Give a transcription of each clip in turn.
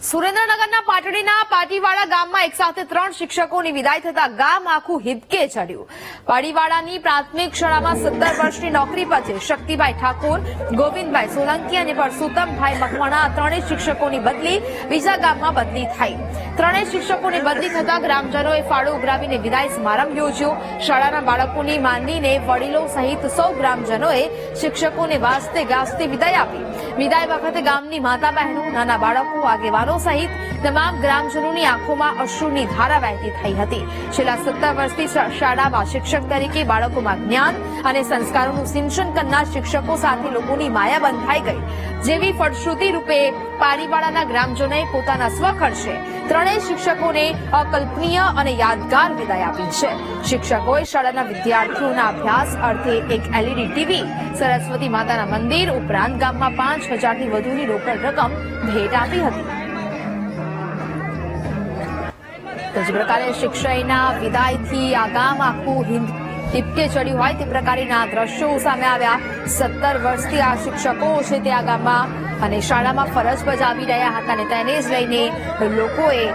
સુરેન્દ્રનગરના પાટડીના પાટીવાડા ગામમાં એક સાથે 3 શિક્ષકોની વિદાય થતા ગામ આખું હિબકે ચડ્યું। પાટીવાડાની પ્રાથમિક શાળામાં 17 વર્ષની નોકરી પછી શક્તિભાઈ ઠાકોર, ગોવિંદભાઈ સોલંકી અને પરસોત્તમભાઈ મકવાણા ત્રણેય શિક્ષકોની બદલી બીજા ગામમાં બદલી થઈ। ત્રણેય શિક્ષકોની બદલી થતા ગ્રામજનોએ ફાળો ઉઘરાવીને વિદાય સમારંભ યોજ્યો। શાળાના બાળકોની માંડીને વડીલો સહિત સૌ ગ્રામજનોએ શિક્ષકોને વાસ્તે ગાસ્તે વિદાય આપી। વિદાય વખતે ગામની માતા બહેનો, નાના બાળકો, આગેવાનો સહિત તમામ ગ્રામજનોની આંખોમાં અશ્રુની ધારા વહેતી થઈ હતી। છેલ્લા 17 વર્ષથી શાળામાં શિક્ષક તરીકે બાળકોમાં જ્ઞાન અને સંસ્કારોનું સિંચન કરનાર શિક્ષકો સાથે લોકોની માયા બંધાઈ ગઈ, જેવી ફળશ્રુતિ રૂપે પાટીવાડાના ગ્રામજનોએ પોતાના સ્વખર્ચે ત્રણેય શિક્ષકોને અકલ્પનીય અને યાદગાર વિદાય આપી છે। શિક્ષકોએ શાળાના વિદ્યાર્થીઓના અભ્યાસ અર્થે એક LED ટીવી, સરસ્વતી માતાના મંદિર ઉપરાંત ગામમાં 5000થી વધુની રોકડ રકમ ભેટ આપી હતી। તો જે પ્રકારે શિક્ષકના વિદાયથી આ ગામ આખું હિબકે ચડ્યું હોય તે પ્રકારના દ્રશ્યો સામે આવ્યા। 17 વર્ષથી આ શિક્ષકો છે તે આ ગામમાં અને શાળામાં ફરજ બજાવી રહ્યા હતા અને તેને જ લઈને લોકોએ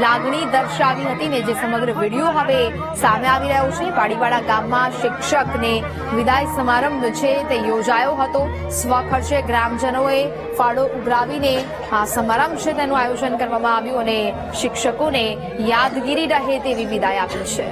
લાગણી દર્શાવી હતી ને જે સમગ્ર વિડીયો હવે સામે આવી રહ્યો છે। પાટીવાડા ગામમાં શિક્ષકને વિદાય સમારંભ છે તે યોજાયો હતો। સ્વખર્ચે ગ્રામજનોએ ફાળો ઉઘરાવીને આ સમારંભ છે તેનું આયોજન કરવામાં આવ્યું અને શિક્ષકોને યાદગીરી રહે તેવી વિદાય આપી છે।